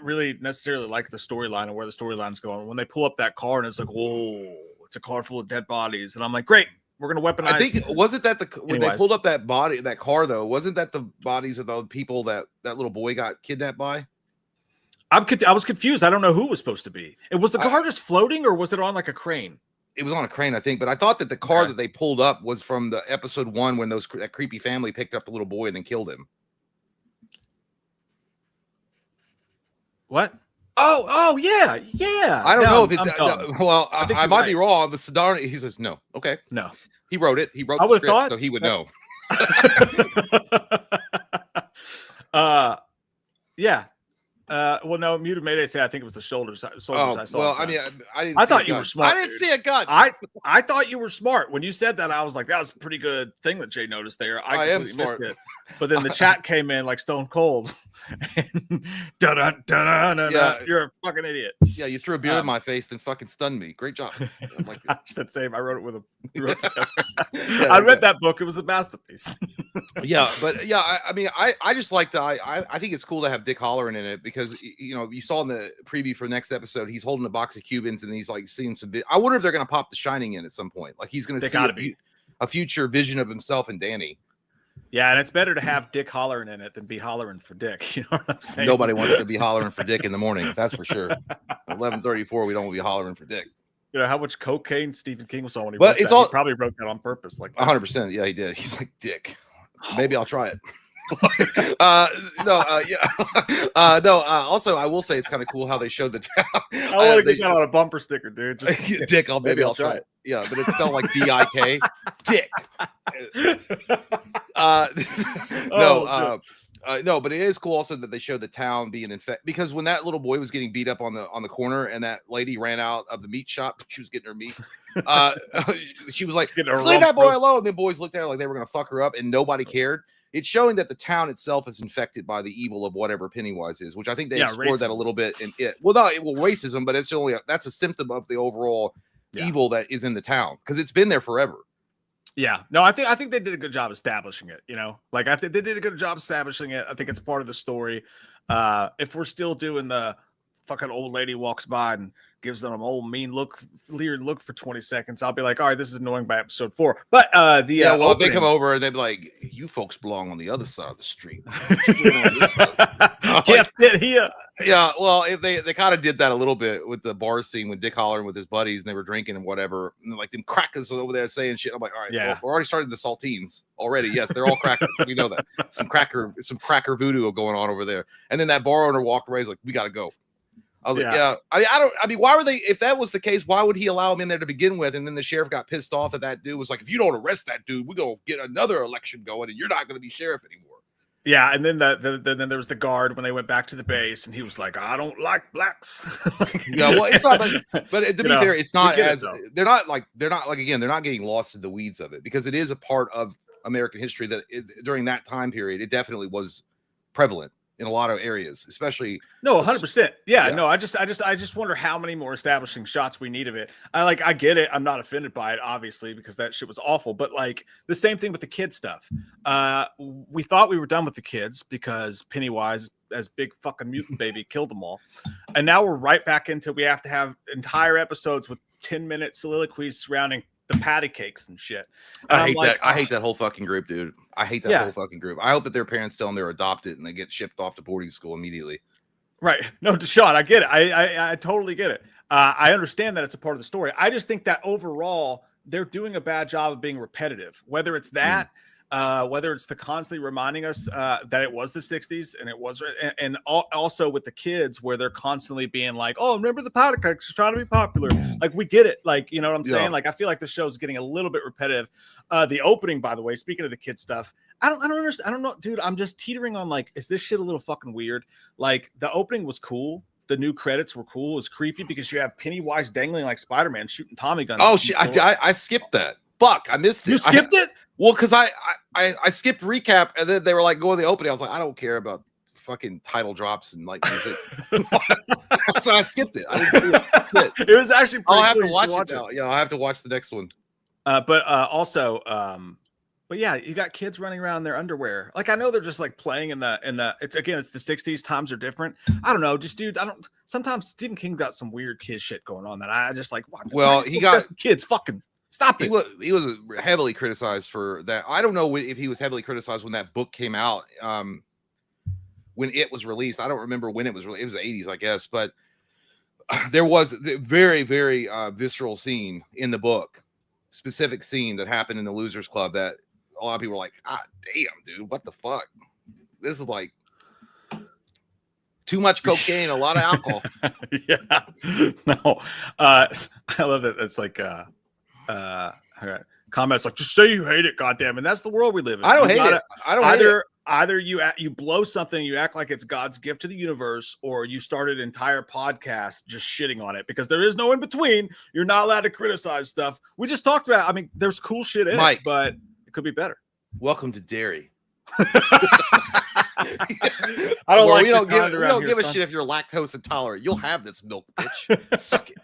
really necessarily like the storyline and where the storyline's going. When they pull up that car and it's like, whoa, it's a car full of dead bodies, and I'm like, great, we're gonna weaponize. I think wasn't that when they pulled up that car though? Wasn't that the bodies of the people that little boy got kidnapped by? I was confused. I don't know who it was supposed to be. It was the car just floating, or was it on like a crane? It was on a crane, I think, but I thought that the car that they pulled up was from the episode 1 when that creepy family picked up the little boy and then killed him. What? Oh, yeah. I don't know if it's well. I might be wrong, but Sidonia, he says no. Okay, no. He wrote it. He wrote the script, thought so he would know. Yeah. Well, no, Muted Mayday say I think it was the soldiers I saw. Well, I mean, I thought you were smart. I didn't see a gun. I thought you were smart when you said that. I was like, that was a pretty good thing that Jay noticed there. I am smart. Missed it. But then the chat came in like Stone Cold. Yeah. You're a fucking idiot. Yeah, you threw a beer in my face and fucking stunned me. Great job. Like, gosh, that same. I wrote it with him. I read that book. It was a masterpiece. Yeah, but yeah, I mean, I just like I think it's cool to have Dick Halloran in it because, you know, you saw in the preview for the next episode, he's holding a box of Cubans and he's like seeing some. I wonder if they're going to pop The Shining in at some point. Like, he's going to see a future vision of himself and Danny. Yeah, and it's better to have Dick hollering in it than be hollering for Dick. You know what I'm saying? Nobody wants to be hollering for Dick in the morning. That's for sure. 11:34, we don't want to be hollering for Dick. You know how much cocaine Stephen King was on when he wrote that? He probably wrote that on purpose. Like 100%. Yeah, he did. He's like, Dick. Maybe I'll try it. Also, I will say it's kind of cool how they showed the town. I want to get that on a bumper sticker, dude. Just, Dick, maybe I'll try it. Yeah, but it's spelled like D-I-K. Dick. No, but it is cool also that they showed the town being infected, because when that little boy was getting beat up on the corner and that lady ran out of the meat shop, she was getting her meat. She was like, leave that boy alone. And the boys looked at her like they were going to fuck her up, and nobody cared. It's showing that the town itself is infected by the evil of whatever Pennywise is, which I think they explored that a little bit in it. Well, no, racism, but it's only that's a symptom of the overall evil that is in the town, because it's been there forever. Yeah, no, I think they did a good job establishing it. You know, like I think they did a good job establishing it. I think it's part of the story. If we're still doing the fucking old lady walks by and gives them an old mean leered look for 20 seconds, I'll be like, all right, this is annoying by episode 4. But if they come over and they'd be like, you folks belong on the other side of the street. Can't fit here. Yeah, well, they kind of did that a little bit with the bar scene when Dick Hollering with his buddies and they were drinking and whatever, and like them crackers over there saying shit. I'm like, all right, Yeah, well, we're already starting the saltines already. Yes, they're all crackers. We know that. Some cracker voodoo going on over there. And then that bar owner walked away. He's like, we got to go. I was like, yeah. I mean, why were they? If that was the case, why would he allow him in there to begin with? And then the sheriff got pissed off that dude was like, if you don't arrest that dude, we're gonna get another election going, and you're not gonna be sheriff anymore. Yeah, and then then there was the guard when they went back to the base, and he was like, "I don't like blacks." Yeah, well, it's not, but to be fair, it's not as they're not like again, they're not getting lost in the weeds of it because it is a part of American history that during that time period, it definitely was prevalent in a lot of areas, especially 100%. Yeah, no, I just wonder how many more establishing shots we need of it. I get it. I'm not offended by it, obviously, because that shit was awful. But like the same thing with the kid stuff. We thought we were done with the kids because Pennywise, as big fucking mutant baby, killed them all, and now we're right back into we have to have entire episodes with 10-minute soliloquies surrounding the patty cakes and shit. And I hate that. I hate that whole fucking group, dude. I hate that whole fucking group. I hope that their parents tell them they're adopted and they get shipped off to boarding school immediately. Right. No, Deshaun, I get it. I totally get it. I understand that it's a part of the story. I just think that overall they're doing a bad job of being repetitive, whether it's that, whether it's the constantly reminding us that it was the 60s and it was, and also with the kids where they're constantly being like, oh, remember the powder cakes are trying to be popular. Like we get it. Like, you know what I'm saying? Like, I feel like the show's getting a little bit repetitive. The opening, by the way, speaking of the kid stuff, I don't understand. I don't know, dude. I'm just teetering on like, is this shit a little fucking weird? Like the opening was cool. The new credits were cool. It was creepy because you have Pennywise dangling like Spider-Man shooting Tommy guns. Oh shit! I skipped that. Fuck, I missed it. You skipped it? Well, because I skipped recap and then they were like going to the opening. I was like, I don't care about fucking title drops and like music. So I skipped it. I didn't see it. It was actually pretty I'll have cool. to watch it now. Yeah, I'll have to watch the next one. But yeah, you got kids running around in their underwear. Like I know they're just like playing in the it's the 60s, times are different. I don't know, just dude, sometimes Stephen King got some weird kid shit going on that I just like what? Well, he got some kids fucking stop it. He was heavily criticized for that. I don't know if he was heavily criticized when that book came out. When it was released, I don't remember when it was released. It was the 80s, I guess, but there was a very, very visceral scene in the book, specific scene that happened in the Losers Club that a lot of people were like, ah, damn, dude, what the fuck? This is like too much cocaine, a lot of alcohol. Yeah, no, I love it. It's like, comments like, just say you hate it, goddamn, and that's the world we live in. I don't hate it. I don't hate it. Either you blow something, you act like it's God's gift to the universe, or you started an entire podcast just shitting on it because there is no in between. You're not allowed to criticize stuff. We just talked about. I mean, there's cool shit in it, but it could be better. Welcome to Derry. I don't like. We don't give a shit if you're lactose intolerant. You'll have this milk, bitch. Suck it.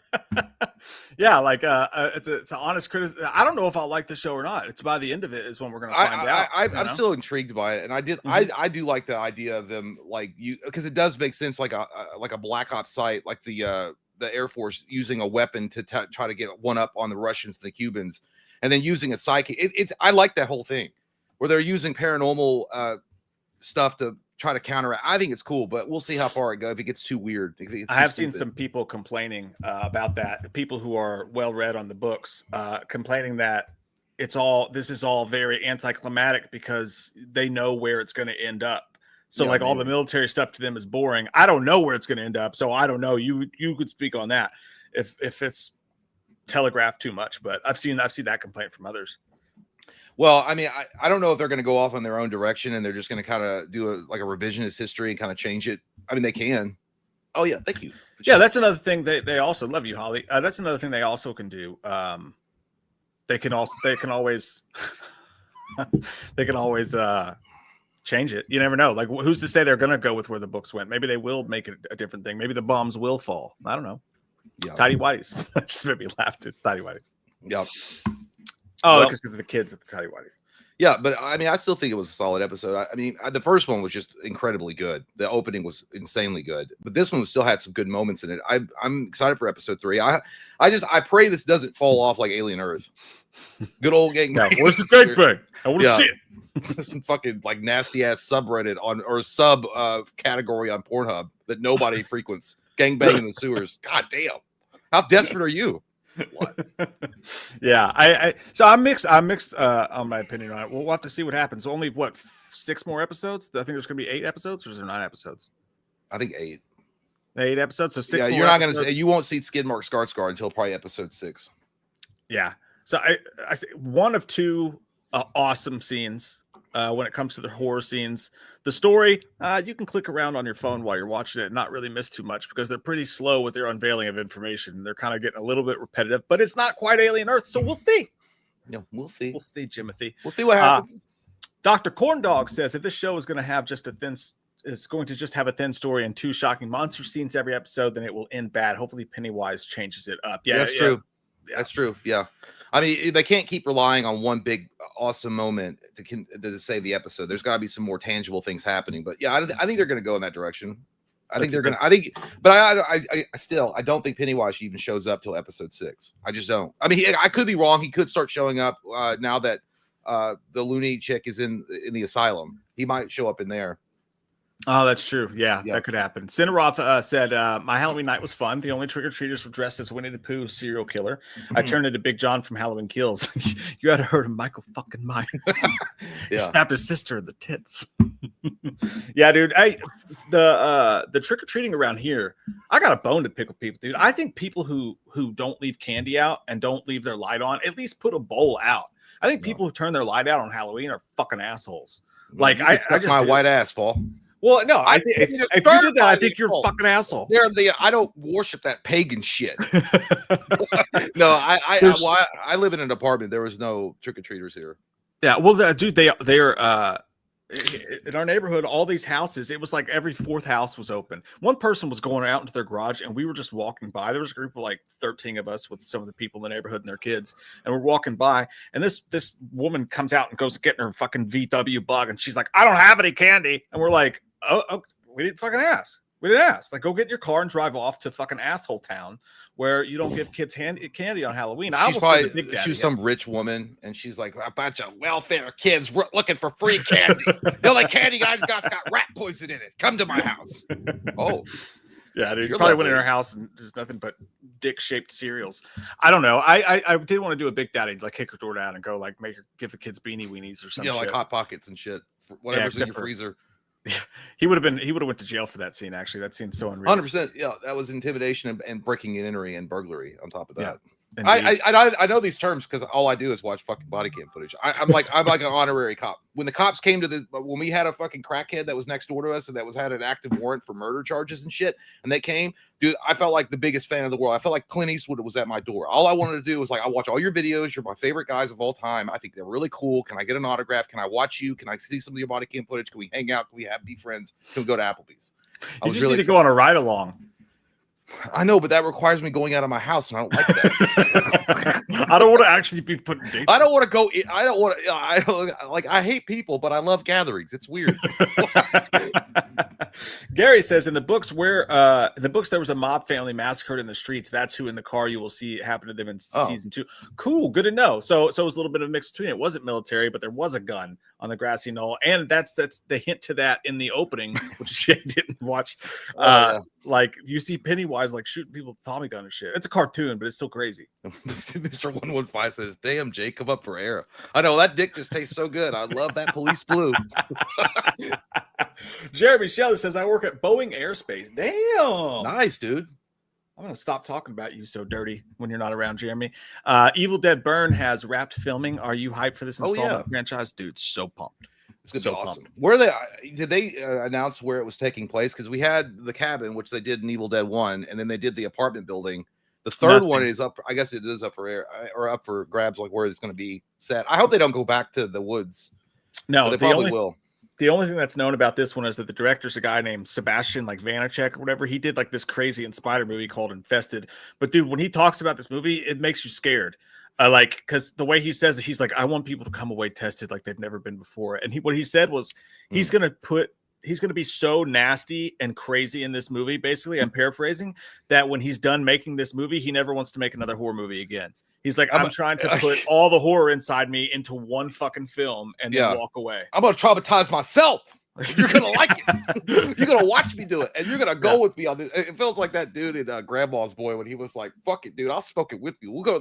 Yeah, like it's an honest criticism. I don't know if I'll like the show or not. It's by the end of it is when we're gonna find out. I'm still intrigued by it, and I did. Mm-hmm. I do like the idea of them like you because it does make sense, like a black ops site, like the Air Force using a weapon to try to get one up on the Russians and the Cubans, and then using a psychic. I like that whole thing where they're using paranormal stuff to try to counteract. I think it's cool, but we'll see how far it goes. If it gets too weird, I have seen some people complaining about that. The people who are well read on the books complaining that this is all very anticlimactic because they know where it's going to end up. So yeah, like all the military stuff to them is boring. I don't know where it's going to end up, so I don't know. You could speak on that if it's telegraphed too much, but I've seen that complaint from others. Well, I mean, I don't know if they're going to go off on their own direction and they're just going to kind of do a revisionist history and kind of change it. I mean, they can. Oh yeah, thank you. Yeah, that's another thing they also love you, Holly. That's another thing they also can do. They can always change it. You never know. Like, who's to say they're going to go with where the books went? Maybe they will make it a different thing. Maybe the bombs will fall. I don't know. Yeah. Tidy Whities. Just made me laugh too. Tidy Whities. Yep. Oh, because of the kids at the Tidy Whities. Yeah, but I mean, I still think it was a solid episode. I mean, the first one was just incredibly good. The opening was insanely good, but this one still had some good moments in it. I'm excited for episode 3. I pray this doesn't fall off like Alien Earth. Good old gang. Where's the gangbang? I want to see it. some fucking like nasty ass subreddit on or sub category on Pornhub that nobody frequents. Gangbang in the sewers. God damn. How desperate are you? What? Yeah, I'm mixed on my opinion on it. We'll have to see what happens. Only what 6 more episodes? I think there's gonna be 8 episodes, or is there 9 episodes? I think 8. 8 episodes, so 6 Yeah, more you're not episodes. gonna you won't see Skidmark Skarsgård until probably episode 6. Yeah. So I think one of 2 awesome scenes when it comes to the horror scenes. The story, you can click around on your phone while you're watching it and not really miss too much because they're pretty slow with their unveiling of information. They're kind of getting a little bit repetitive, but it's not quite Alien Earth, so we'll see. Yeah, we'll see. We'll see, Jimothy. We'll see what happens. Dr. Corndog says if this show is going to have just a thin thin story and 2 shocking monster scenes every episode, then it will end bad. Hopefully Pennywise changes it up. Yeah, that's true. Yeah. That's true. Yeah. I mean, they can't keep relying on one big awesome moment to save the episode. There's got to be some more tangible things happening. But yeah, I think they're going to go in that direction. I think I don't think Pennywise even shows up till episode 6. I just don't. I mean, I could be wrong. He could start showing up now that the loony chick is in the asylum. He might show up in there. Oh, that's true. Yeah, that could happen. Cineroth said, my Halloween night was fun. The only trick-or-treaters were dressed as Winnie the Pooh serial killer. I turned into Big John from Halloween Kills. You had heard of Michael fucking Myers. He snapped his sister in the tits. Yeah, dude. The trick-or-treating around here, I got a bone to pick with people, dude. I think people who don't leave candy out and don't leave their light on, at least put a bowl out. I think people who turn their light out on Halloween are fucking assholes. Like, I just my white ass, Paul. Well, no, I think if you did that, I think you're a fucking asshole. I don't worship that pagan shit. No, I live in an apartment. There was no trick-or-treaters here. Yeah, well, dude, they're in our neighborhood, all these houses, it was like every 4th house was open. One person was going out into their garage and we were just walking by. There was a group of like 13 of us with some of the people in the neighborhood and their kids. And we're walking by and this woman comes out and goes getting her fucking VW bug. And she's like, I don't have any candy. And we're like, oh, we didn't fucking ask. We didn't ask. Like, go get in your car and drive off to fucking asshole town where you don't give kids candy on Halloween. She was some rich woman, and she's like a bunch of welfare kids looking for free candy. The only candy guys got rat poison in it. Come to my house. Oh, yeah, dude. You probably went in her house and there's nothing but dick-shaped cereals. I don't know. I did want to do a Big Daddy, like kick her door down and go like give the kids beanie weenies or something. Yeah, like Hot Pockets and shit. Whatever's in your freezer. He would have went to jail for that scene. Actually, that scene's so unreal. 100%. Yeah, that was intimidation and breaking and entering and burglary. On top of that, yeah, I know these terms because all I do is watch fucking body cam footage. I'm like an honorary cop. When the cops came when we had a fucking crackhead that was next door to us and that had an active warrant for murder charges and shit, and they came, dude, I felt like the biggest fan of the world. I felt like Clint Eastwood was at my door. All I wanted to do was like, I watch all your videos. You're my favorite guys of all time. I think they're really cool. Can I get an autograph? Can I watch you? Can I see some of your body cam footage? Can we hang out? Can we be friends? Can we go to Applebee's? You just need to go on a ride along. I know, but that requires me going out of my house, and I don't like that. I don't want to actually be put in danger. I don't want to go. I hate people, but I love gatherings. It's weird. Gary says in the books there was a mob family massacred in the streets. That's who in the car you will see happen to them in season 2. Cool, good to know. So it was a little bit of a mix between. It wasn't military, but there was a gun on the grassy knoll, and that's the hint to that in the opening, which she didn't watch. Like you see Pennywise like shooting people with Tommy gun and shit. It's a cartoon, but it's still crazy. Mr. 115 says, "Damn, Jake, come up for air." I know that dick just tastes so good. I love that police blue. Jeremy Shelley says, "I work at Boeing Airspace." Damn, nice, dude. I'm gonna stop talking about you so dirty when you're not around, Jeremy. Evil Dead Burn has wrapped filming. Are you hyped for this installment franchise, dude? So pumped. It's gonna be awesome. Where did they announce where it was taking place? Because we had the cabin, which they did in Evil Dead 1, and then they did the apartment building. The third one is up. I guess it is up for air or up for grabs, like where it's going to be set. I hope they don't go back to the woods. No, they probably will. The only thing that's known about this one is that the director's a guy named Sebastian, like Vanacek or whatever. He did like this crazy Inspired movie called Infested. But dude, when he talks about this movie, it makes you scared. Because the way he says it, he's like, I want people to come away tested like they've never been before. And what he said was he's gonna be so nasty and crazy in this movie. Basically, I'm paraphrasing, that when he's done making this movie, he never wants to make another horror movie again. He's like, I'm trying to put all the horror inside me into one fucking film and then walk away. I'm gonna traumatize myself. You're gonna like it. You're gonna watch me do it, and you're gonna go with me on this. It feels like that dude in Grandma's Boy when he was like, "Fuck it, dude, I'll smoke it with you. We'll go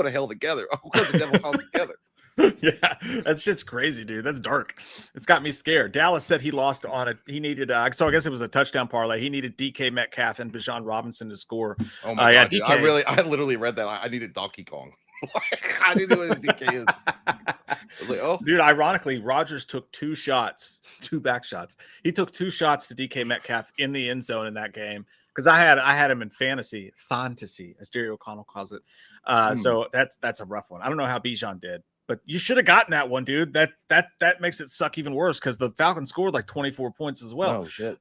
to hell together. We'll go to the devil's house together." Yeah, that shit's crazy, dude. That's dark. It's got me scared. Dallas said he lost on it. He needed, so I guess it was a touchdown parlay. He needed DK Metcalf and Bijan Robinson to score. Oh my god, dude, I literally read that. I needed Donkey Kong. I didn't know what DK is. I was like, oh, dude. Ironically, Rodgers took 2 back shots. He took 2 shots to DK Metcalf in the end zone in that game because I had him in fantasy, as Derry O'Connell calls it. So that's a rough one. I don't know how Bijan did. But you should have gotten that one, dude. That makes it suck even worse because the Falcons scored like 24 points as well. Oh, shit.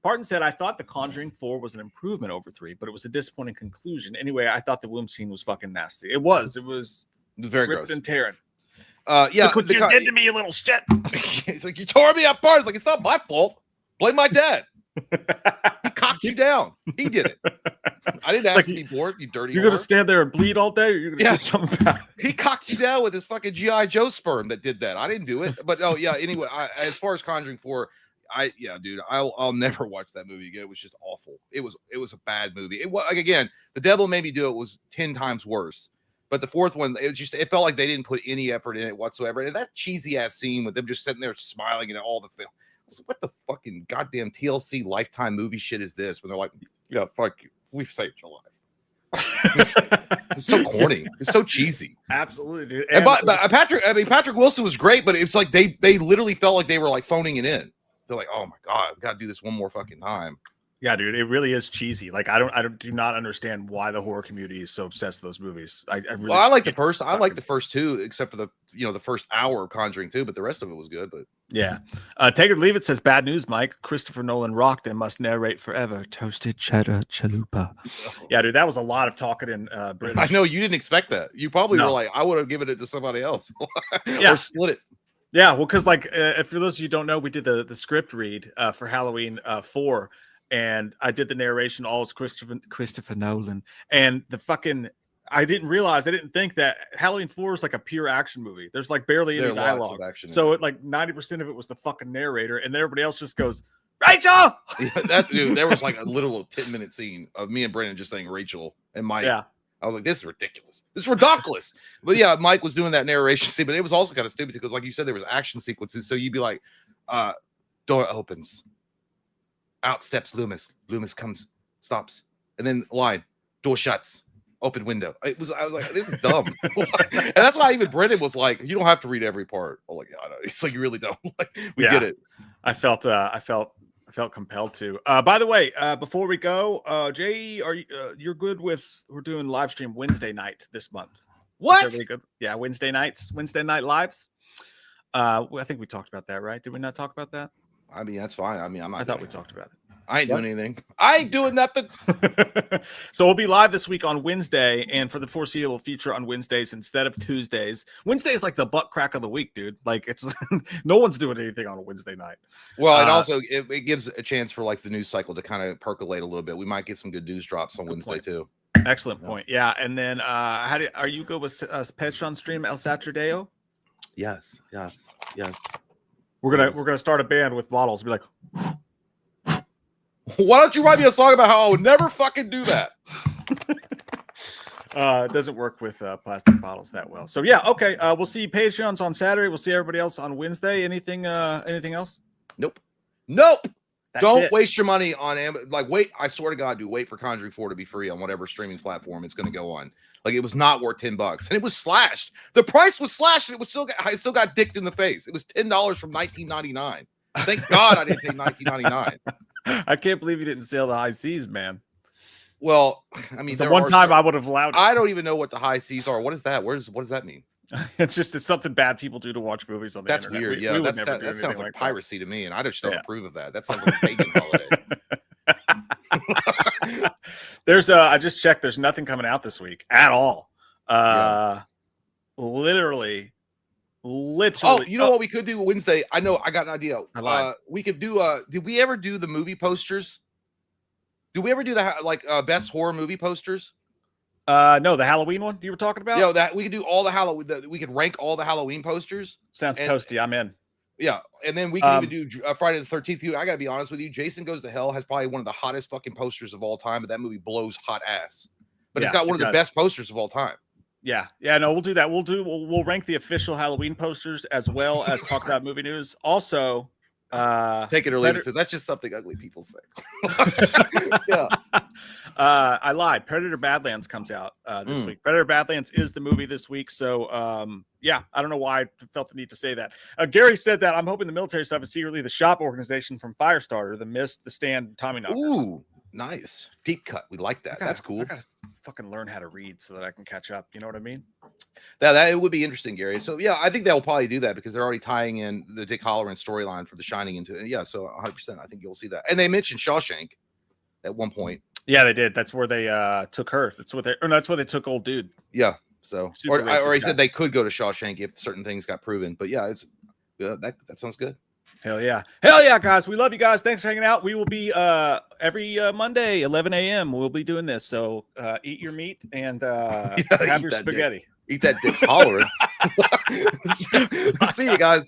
Parton said, I thought The Conjuring 4 was an improvement over 3, but it was a disappointing conclusion. Anyway, I thought the womb scene was fucking nasty. It was very ripped gross and tearing. Yeah. Look what you did to me, you little shit. It's like, you tore me apart. It's like, it's not my fault. Blame my dad. He cocked you down. He did it. I didn't ask to be bored, you dirty You're going to stand there and bleed all day? Or you're going to do something about it? He cocked you down with his fucking G.I. Joe sperm that did that. I didn't do it. But, anyway, as far as Conjuring 4, dude, I'll never watch that movie again. It was just awful. It was a bad movie. It was, like, again, The Devil Made Me Do It was 10 times worse. But the fourth one, it felt like they didn't put any effort in it whatsoever. And that cheesy ass scene with them just sitting there smiling at all the film. I was like, what the fucking goddamn TLC Lifetime movie shit is this? When they're like, yeah, fuck you. We've saved your life. It's so corny. It's so cheesy. Absolutely, dude. And but Patrick Wilson was great, but it's like they literally felt like they were like phoning it in. They're like, oh my god, I've got to do this one more fucking time. Yeah, dude, it really is cheesy. Like, I do not understand why the horror community is so obsessed with those movies. I like the first. I like the first 2, except for the first hour of Conjuring 2, but the rest of it was good. But yeah, take it or leave it. Says bad news, Mike. Christopher Nolan rocked and must narrate forever. Toasted cheddar chalupa. Yeah, dude, that was a lot of talking in British. I know you didn't expect that. You probably were like, I would have given it to somebody else. Or split it. Yeah, well, because like, for those of you who don't know, we did the script read for Halloween 4. And I did the narration, all is Christopher Nolan. And I didn't think that Halloween 4 is like a pure action movie. There's like barely any dialogue. So like 90% of it was the fucking narrator. And then everybody else just goes, Rachel! Yeah, there was like a little 10-minute scene of me and Brandon just saying Rachel and Mike. Yeah. I was like, this is ridiculous. This is ridiculous. But yeah, Mike was doing that narration scene, but it was also kind of stupid because like you said, there was action sequences. So you'd be like, door opens. Out steps Loomis. Loomis comes, stops, and then line. Door shuts. Open window. I was like, this is dumb. And that's why even Brendan was like, you don't have to read every part. I'm like, yeah, I know. It's like you really don't. Like, we get it. I felt compelled to. By the way, before we go, Jay, you're good with? We're doing live stream Wednesday night this month. What? Really good. Yeah, Wednesday night lives. I think we talked about that, right? Did we not talk about that? I mean, that's fine. I mean, I thought we talked about it. I ain't doing anything. I ain't doing nothing. So we'll be live this week on Wednesday, and for the foreseeable future on Wednesdays instead of Tuesdays. Wednesday is like the butt crack of the week, dude. Like it's no one's doing anything on a Wednesday night. Well, and also it gives a chance for like the news cycle to kind of percolate a little bit. We might get some good news drops on Wednesday too. Excellent point. Yeah, and then are you good with Patreon stream El Saturdeo? Yes. We're gonna start a band with bottles. Be like, why don't you write me a song about how I would never fucking do that? It doesn't work with plastic bottles that well. So yeah, okay. We'll see Patreons on Saturday. We'll see everybody else on Wednesday. Anything else? Nope. That's Don't it. waste your money on Amazon. Like, wait, I swear to God, wait for Conjuring 4 to be free on whatever streaming platform it's going to go on. Like, it was not worth $10, and it was slashed. The price was slashed, and I still got dicked in the face. It was $10 from $19.99. Thank God I didn't pay $19.99. I can't believe you didn't sail the high seas, man. Well, I mean, the one time I would have allowed it. I don't even know what the high seas are. What is that? What does that mean? It's something bad people do to watch movies on the internet. That's weird. We that sounds like piracy to me, and I just don't approve of that. That sounds like a pagan holiday. There's I just checked. There's nothing coming out this week at all. Literally. Oh, you know what we could do Wednesday? I know. I got an idea. We could do. Did we ever do the movie posters? Did we ever do the best horror movie posters? No, the Halloween one you were talking about. Yo, that we could do all the Halloween. We could rank all the Halloween posters. Sounds and, toasty. I'm in. Yeah, and then we can even do Friday the 13th. I gotta be honest with you, Jason Goes to Hell has probably one of the hottest fucking posters of all time, but that movie blows hot ass. But it's got one of the best posters of all time. Yeah, no, we'll do that. We'll rank the official Halloween posters as well as talk about movie news. Also, take it or leave it. So that's just something ugly people say. Yeah. I lied. Predator Badlands comes out this week. Predator Badlands is the movie this week. So yeah, I don't know why I felt the need to say that. Gary said that I'm hoping the military stuff is secretly the shop organization from Firestarter, The Mist, The Stand, Tommy Knockers. Ooh, nice. Deep cut. We like that. That's cool. I gotta fucking learn how to read so that I can catch up. You know what I mean? That it would be interesting, Gary. So yeah, I think they'll probably do that because they're already tying in the Dick Halloran storyline for The Shining into it. Yeah, so 100%. I think you'll see that. And they mentioned Shawshank at one point. Yeah, they did. That's where they took her. That's where they took old dude. Yeah. So or he said they could go to Shawshank if certain things got proven. But yeah, it's that sounds good. Hell yeah, guys. We love you guys. Thanks for hanging out. We will be every Monday, 11 a.m. We'll be doing this. So eat your meat and have your spaghetti. Eat that Dick Halloran. See you guys.